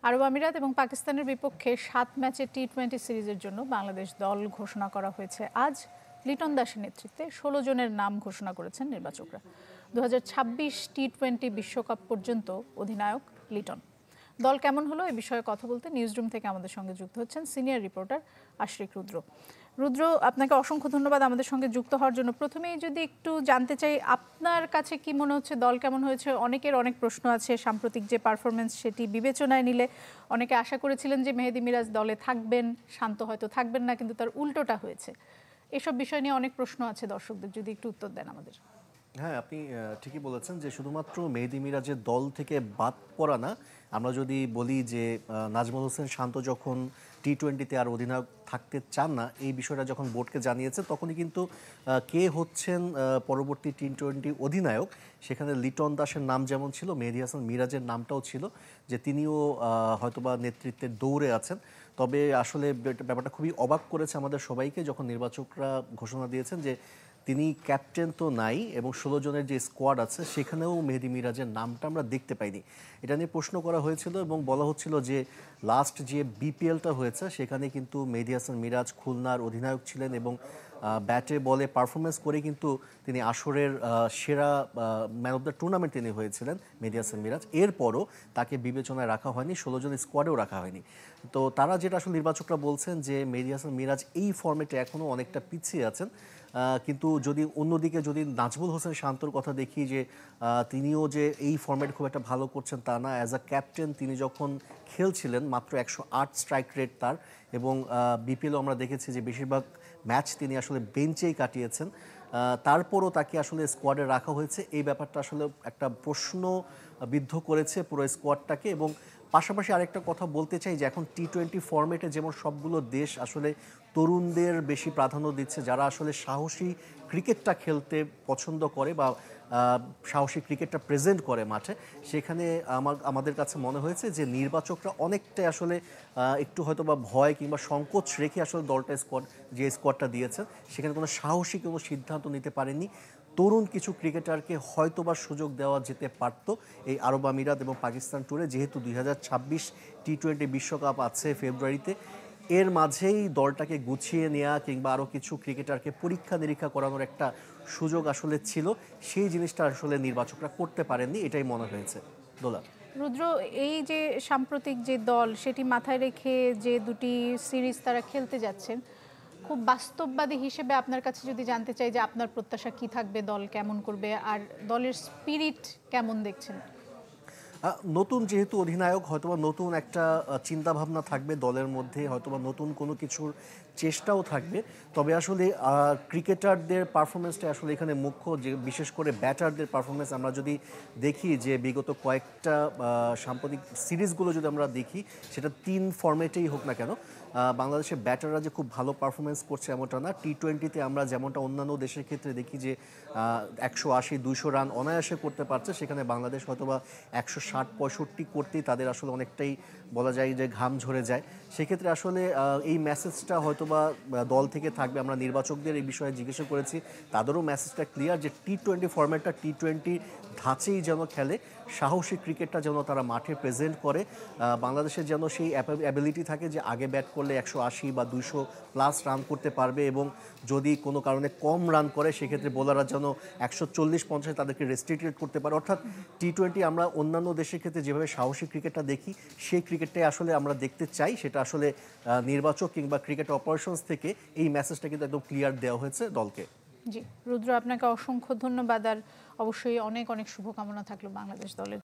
আরব আমিরাত এবং পাকিস্তানের বিপক্ষে ৭ ম্যাচের টি-20 সিরিজের জন্য বাংলাদেশ দল ঘোষণা করা হয়েছে। আজ লিটন দাসের নেতৃত্বে ১৬ জনের নাম ঘোষণা করেছেন নির্বাচকরা। ২০২৬ টি-20 বিশ্বকাপ পর্যন্ত অধিনায়ক লিটন। দল কেমন হলো এ বিষয়ে কথা বলতে নিউজরুম থেকে আমাদের সঙ্গে যুক্ত হচ্ছেন সিনিয়র রিপোর্টার আশরিক রুদ্র। রুদ্র, আপনাকে অসংখ্য ধন্যবাদ আমাদের সঙ্গে যুক্ত হওয়ার জন্য। প্রথমেই যদি একটু জানতে চাই, আপনার কাছে কি মনে হচ্ছে দল কেমন হয়েছে? অনেকের অনেক প্রশ্ন আছে। সাম্প্রতিক যে পারফরমেন্স সেটি বিবেচনায় নিলে অনেকে আশা করেছিলেন যে মেহেদী মিরাজ দলে থাকবেন, শান্ত হয়তো থাকবেন না, কিন্তু তার উল্টোটা হয়েছে। এসব বিষয় নিয়ে অনেক প্রশ্ন আছে দর্শকদের, যদি একটু উত্তর দেন আমাদের। হ্যাঁ, আপনি ঠিকই বলেছেন যে শুধুমাত্র মেহেদী মিরাজের দল থেকে বাদ পড়া না, আমরা যদি বলি যে নাজমুল হোসেন শান্ত যখন টি-20তে আর অধিনায়ক থাকতে চান না, এই বিষয়টা যখন বোর্ডকে জানিয়েছে, তখনই কিন্তু কে হচ্ছেন পরবর্তী টি-20 অধিনায়ক সেখানে লিটন দাসের নাম যেমন ছিল, মেহেদী হাসান মিরাজের নামটাও ছিল, যে তিনিও হয়তোবা নেতৃত্বের দৌড়ে আছেন। তবে আসলে ব্যাপারটা খুবই অবাক করেছে আমাদের সবাইকে যখন নির্বাচকরা ঘোষণা দিয়েছেন যে তিনি ক্যাপ্টেন তো নাই এবং ১৬ জনের যে স্কোয়াড আছে সেখানেও মেহেদী মিরাজের নামটা আমরা দেখতে পাইনি। এটা নিয়ে প্রশ্ন করা হয়েছিল এবং বলা হচ্ছিল যে লাস্ট যে বিপিএলটা হয়েছে সেখানে কিন্তু মেহেদী হাসান মিরাজ খুলনার অধিনায়ক ছিলেন এবং ব্যাটে বলে পারফরমেন্স করে কিন্তু তিনি আসরের সেরা ম্যান অফ দ্য টুর্নামেন্ট তিনি হয়েছিলেন মেহেদী হাসান মিরাজ। এরপরও তাকে বিবেচনায় রাখা হয়নি, ১৬ জন স্কোয়াডেও রাখা হয়নি। তো তারা যেটা আসলে নির্বাচকরা বলছেন যে মেহেদী হাসান মিরাজ এই ফর্মেটে এখনও অনেকটা পিছিয়ে আছেন। কিন্তু যদি অন্যদিকে যদি নাজমুল হোসেন শান্তর কথা দেখি যে তিনিও যে এই ফর্ম্যাট খুব একটা ভালো করছেন তা না। অ্যাজ আ ক্যাপ্টেন তিনি যখন খেলছিলেন মাত্র ১০৮ স্ট্রাইক রেট তার, এবং বিপিএলও আমরা দেখেছি যে বেশিরভাগ ম্যাচ তিনি আসলে বেঞ্চেই কাটিয়েছেন। তারপরও তাকে আসলে স্কোয়াডে রাখা হয়েছে, এই ব্যাপারটা আসলে একটা প্রশ্ন বিদ্ধ করেছে পুরো স্কোয়াডটাকে। এবং পাশাপাশি আরেকটা কথা বলতে চাই যে এখন টি-20 ফরম্যাটে যেমন সবগুলো দেশ আসলে তরুণদের বেশি প্রাধান্য দিচ্ছে, যারা আসলে সাহসী ক্রিকেটটা খেলতে পছন্দ করে বা সাহসী ক্রিকেটটা প্রেজেন্ট করে মাঠে, সেখানে আমাদের কাছে মনে হয়েছে যে নির্বাচকরা অনেকটাই আসলে একটু হয়তো বা ভয় কিংবা সংকোচ রেখে আসলে দলটা যে স্কোয়াডটা দিয়েছেন সেখানে কোনো সাহসী কোনো সিদ্ধান্ত নিতে পারেননি। তরুণ কিছু ক্রিকেটারকে হয়তোবা সুযোগ দেওয়া যেতে পারত এই আরব আমিরাত এবং পাকিস্তান ট্যুরে, যেহেতু ২০২৬ টি-20 বিশ্বকাপ আছে ফেব্রুয়ারিতে। এর মাঝেই দলটাকে গুছিয়ে নেওয়া কিংবা আরও কিছু ক্রিকেটারকে পরীক্ষা নিরীক্ষা করানোর একটা সুযোগ আসলে ছিল, সেই জিনিসটা আসলে নির্বাচকরা করতে পারেননি, এটাই মনে হয়েছে। দোলা, রুদ্র, এই যে সাম্প্রতিক যে দল সেটি মাথায় রেখে যে দুটি সিরিজ তারা খেলতে যাচ্ছেন, খুব বাস্তববাদী হিসেবে আপনার কাছে যদি জানতে চাই যে আপনার প্রত্যাশা কি থাকবে, দল কেমন করবে আর দলের স্পিরিট কেমন দেখছেন? নতুন যেহেতু অধিনায়ক, হয়তোবা নতুন একটা চিন্তাভাবনা থাকবে দলের মধ্যে, হয়তোবা নতুন কোনো কিছুর চেষ্টাও থাকবে। তবে আসলে ক্রিকেটারদের পারফরমেন্সটা আসলে এখানে মুখ্য, যে বিশেষ করে ব্যাটারদের পারফরমেন্স আমরা যদি দেখি যে বিগত কয়েকটা সাম্প্রতিক সিরিজগুলো যদি আমরা দেখি, সেটা ৩ ফরম্যাটেই হোক না কেন, বাংলাদেশের ব্যাটাররা যে খুব ভালো পারফরমেন্স করছে এমনটা না। টি-20তে আমরা যেমনটা অন্যান্য দেশের ক্ষেত্রে দেখি যে ১৮০-২০০ রান অনায়াসে করতে পারছে, সেখানে বাংলাদেশ হয়তোবা ১৬০-৬৫ করতেই তাদের আসলে অনেকটাই বলা যায় যে ঘাম ঝরে যায়। সেক্ষেত্রে আসলে এই মেসেজটা হয়তোবা দল থেকে থাকবে। আমরা নির্বাচকদের এই বিষয়ে জিজ্ঞাসা করেছি, তাদেরও মেসেজটা ক্লিয়ার যে টি-20 ফরম্যাটটা টি-20 ধাঁচেই যেন খেলে, সাহসী ক্রিকেটটা যেন তারা মাঠে প্রেজেন্ট করে, বাংলাদেশের যেন সেই অ্যাবিলিটি থাকে যে আগে ব্যাট করলে ১৮০ বা ২০০ প্লাস রান করতে পারবে, এবং যদি কোনো কারণে কম রান করে সেক্ষেত্রে বোলাররা যেন ১৪০-৫০ তাদেরকে রেস্ট্রিক্টেড করতে পারে। অর্থাৎ টি-20 আমরা অন্যান্য দেশের ক্ষেত্রে যেভাবে সাহসী ক্রিকেটটা দেখি, সেই ক্রিকেটটাই আসলে আমরা দেখতে চাই। সেটা আসলে নির্বাচক কিংবা ক্রিকেট অপারেশনস থেকে এই মেসেজটা কিন্তু একদম ক্লিয়ার দেওয়া হয়েছে দলকে। জি রুদ্র, আপনাকে অসংখ্য ধন্যবাদ আর অবশ্যই অনেক অনেক শুভকামনা থাকলো বাংলাদেশ দলের।